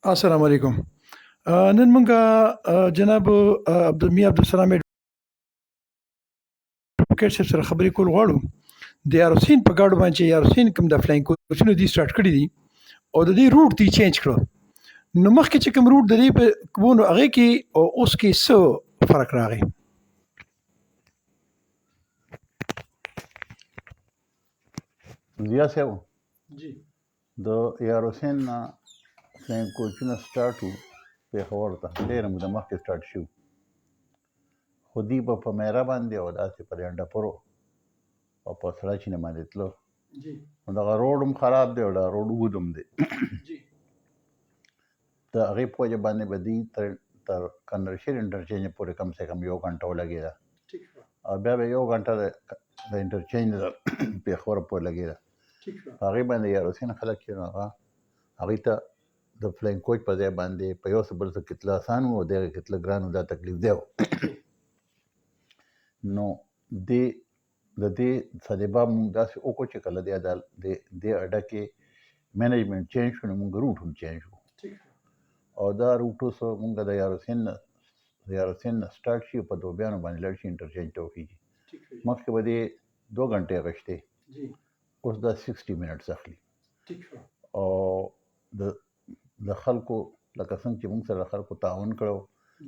السلام علیکم. نن مونږ جناب میاں عبدالسلام ایڈوکیٹ صاحب سره خبرې کول غواړو د یارحسین په ګاډو باندې چې یارحسین کوم د فلائنگ کوچونه دي سٹارټ کړي دي او د دې روټ دی چینج کړو. نو مخکې چې کوم روټ د دې په کوونو هغې کې او اوس کې څه فرق راغی؟ ضیا صاحب جی د یارحسین نه فلائنگ کوچونه سټارټ وو پېښور ته ډېره موده مخکې سټارټ شو، خو دوی به په میرہ باندې او داسې په ډنډپرو او په سردچینه باندې تلو. جی نو دغه روډ هم خراب دی او دغه روډ اوږد هم دی. جی د هغې په وجه باندې به دوی تر کنار انټرچینج پورې کم سے کم 1 غنټه ولګېده ٹھیک شو او بیا به 1 غنټه د انټرچینج پېښور پورې لګېده. ٹھیک شو په هغې باندې یارحسین خلک چې نو هغوی ته د فلائنگ کوچ په ځای باندې په یو څه بل څه کې تله اسان و او د هغې کې تله ګران و، دا تکلیف دی و. نو د دې سلیبه مونږ داسې وکړو چې کله د دې اډه کې مینجمنټ چینج شو نو مونږ روټ هم چینج شو ٹھیک شو او دا روټ اوس مونږ د یارحسین نه سټارټ شي په دوبیانو باندې لاړ شي انټرچینج ته وخېږي. ٹھیک شو مخکې به دې 2 غنټې اخیستې، جی اوس دا 60 منټس اخلي. ٹھیک شو او د خلکو لکه څنګه چې موږ سره د خلکو تعاون کړو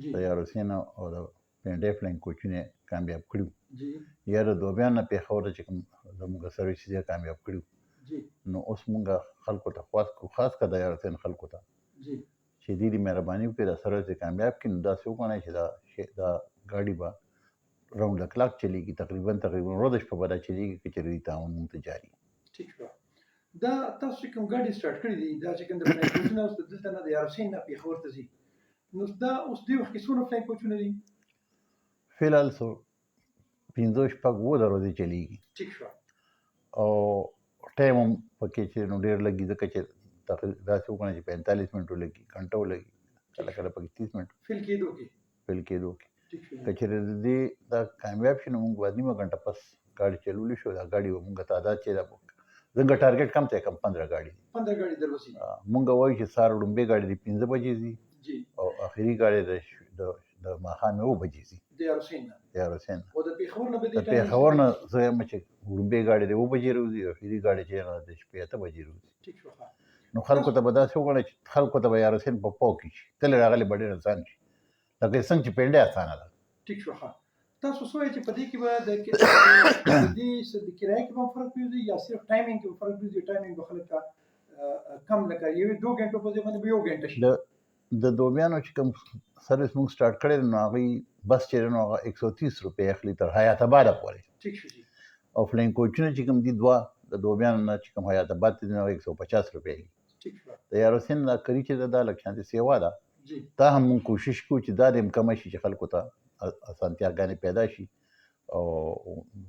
جی د یارحسین او د پنډې فلائنگ کوچونه کامیاب کړي جی یا د دوبیان نه پېښور ته چې کوم زموږ سروس یې کامیاب کړي. جی نو اوس موږ خلکو ته خواست کوو، خاص کر د یارحسین خلکو ته جی چې دې مهرباني وکړي دا سروس یې کامیاب کړي. نو داسې وګڼئ چې دا ګاډي به راوند د کلاک چلیږي، تقریبا ورځ شپه به دا چلیږي که چېرې دوی تعاون موږ ته جاري. ٹھیک شو. دا تاسو چې کوم ګاډي سٹارټ کړي دي دا چې کوم د فلائنگ کوچونه اوس دلته نه د یارحسین نه پېښور ته ځي، نو دا اوس دې وخت کې څومره فلائنگ کوچونه دي؟ فلحال 15-16 ورځې چلیږي ٹھیک شو او ټایم هم پکې چې نو ډېر لګي، ځکه چې داسې وګڼئ چې 45 منټ ولګي، غنټه ولګي، کله کله پکې 30 منټ فیل کېدو کې. ٹھیک شو که چېرې د دې دا کامیاب شي نو موږ به 1.5 غنټه پس ګاډي چلولی شو. دا ګاډي به موږ تعداد چې دا زموږ ټارګېټ کم ته کم 15 ګاډي دي. 15 ګاډي دروسي. موږ وایو چې سهار لومبۍ ګاډي د 15 بجې ځي جی او آخري ګاډي د ماښام 9 بجې ځي د یارحسین نه د یارحسین. او د پېښور نه به د پېښور نه زه یم چې لومبۍ ګاډي د 9 بجې راوځي او آخري ګاډي چې هغه د شپې 8 بجې راوځي. ٹھیک شو. نو خلکو ته به داسې وګڼئ چې خلکو ته به یارحسین په پاو کې شي، تللی راغلی به ډېر اسان شي، لکه څنګه چې پنډۍ اسانه ده. ٹھیک شو. تاسو څه وایئ چې په دې کې به د دې د کرایې کې به فرق پرېږدي یا صرف ټایمینګ کې به فرق پرېږدي؟ ټایمینګ به خلک ته کم لکه یوې 2 غنټو په ځای باندې به 1 غنټه شي. د دوبیانو چې کوم سروس موږ سټارټ کړی دی نو هغوی بس چې دی نو هغه 130 روپۍ اخلي تر حیات آباده پورې. ٹھیک شو جی. او فلائنگ کوچونه چې کوم دي 2 د دوبیانو نه چې کوم حیات آباد ته دي نو هغه 150 روپۍ دي. ٹھیک شو د یارحسین دا کري چې دا لږ شانتې سیوا ده، جی دا هم موږ کوشش کوو چې دا د هم کمه شي چې خلکو ته اسانتیاګانې پیدا شي او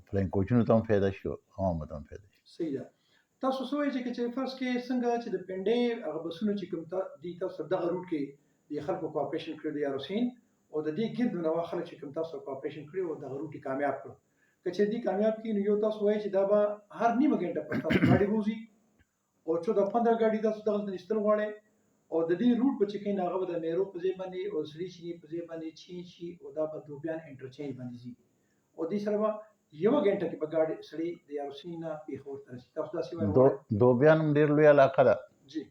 فلائنگ کوچونو ته هم فایده شي او عوامو ته هم فایده شي. صحیح ده. تاسو څه وایئ چې فرض کې څنګه چې د پنډۍ هغه بسونه چې کوم دي تاسو دغه روټ کې د خلکو کوآپریشن کړی د یارحسین او د دې ګرد نواح خلک چې کوم تاسو کوآپریشن کړی او دغه روټ کامیاب کړو، که چې دې کامیاب کړي نو یو تاسو وایئ چې دا به هر نیمه غنټه پر تاسو ګاډي وځي او 14-15 ګاډي تاسو دغلته ایستل غواړئ او د دې روټ په چې کوي هغه به د میرو په ځای باندې او سردچینې په ځای باندې چینج شي او دا به دوبیان انټرچینج باندې ځي او دې سره به 1 غنټه کې به ګاډي سړی د یارحسین نه پېښور ته رسي. تاسو داسې وایئ؟ دوبیان هم ډېر لوی علاقه ده جی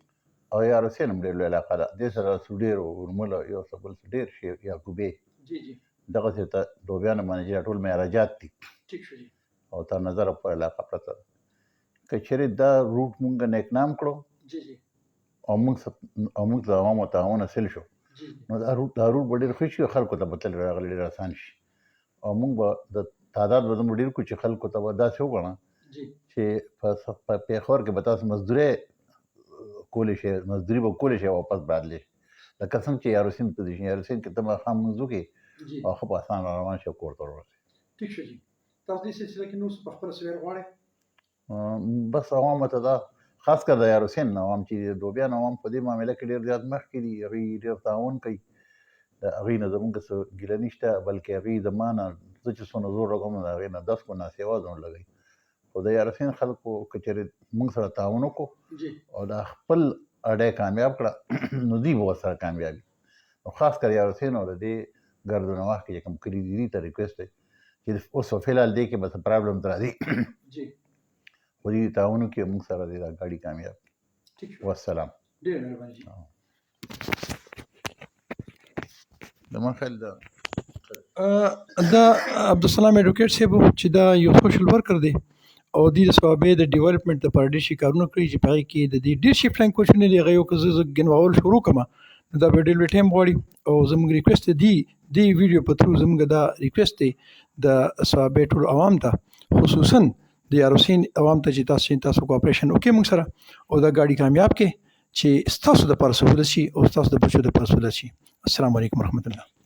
او یارحسین هم ډېر لوی علاقه ده. دې سره سوډیر او ورمل او یو څه بل څه ډېر شي یعقوبې جی جی دغسې ته دوبیانو باندې چې دا ټول معراجات دي ٹھیک شو جی. او تر نظره په علاقه پرته ده. که چېرې دا روټ موږ نیکنام کړو جی جی او موږ د عوامو تعاون حاصل شو جی نو دا روټ به ډېر ښه شي او خلکو ته به تل راغلی ډېر اسان شي او موږ به د تعداد به دومره ډېر کړو چې خلکو ته به داسې وګڼه جی چې په پېښور کې به تاسو مزدوري به کولی شئ واپس به راتلی شئ، لکه څنګه چې یارحسین ته ځي. یارحسین کې ته ماښام لمونځ وکړې جی او ښه په اسان را روان شي او کور ته ورسې. ٹھیک شو جی. تاسو دې سلسله کې نور څه په خپله څه ویل غواړئ؟ بس عوامو ته دا خاص کر د یارحسین عوام چې دوبیان عوام په دې معامله کې ډېر زیات مخکې دي، هغوی ډېر تعاون کوي، د هغوی نه زمونږ څه ګیله نشته، بلکې هغوی زما نه زه چې څونه زور لګوم نو د هغوی نه 10 ګنا سیوا زور لګوي. خو د یارحسین خلکو که چېرې موږ سره تعاون وکړو جی او دا خپل اډه کامیاب کړه نو دوی به ورسره کامیابي. نو خاص کر یارحسین او د دې ګردو نواح کې چې کوم کلي دي ته ریکویسټ دی چې اوس فلحال دی کې بس پرابلم تر راځي جی خو دې تعاون وکړي موږ سره دې دا ګاډي کامیاب. ٹھیک شو. والسلام. ډېر مهرباني جی. زما خیال دا دا عبدالسلام ایڈوکیٹ صاحب چې دا یو سوشل ورکر دی او د صوابې د ډیولپمنٹ لپاره ډېر شي کارونه کړي چې په هغې کې د دې ډېر شي فلائنگ کوچونه دي. هغه یو که زه ګنواول شروع کړم نو دا به ډېر لوی ټایم غواړي او زموږ ریکویسټ دی دې ویډیو په تھرو زموږ دا ریکویسټ دی د صوابې ټول عوام ته خصوصا د یارحسین عوام ته چې تاسو کوآپریشن وکړئ موږ سره او دا ګاډي کامیاب کړئ چې ستاسو دپاره سهولت شي او ستاسو د بچو دپاره سهولت شي. السلام علیکم ورحمت الله.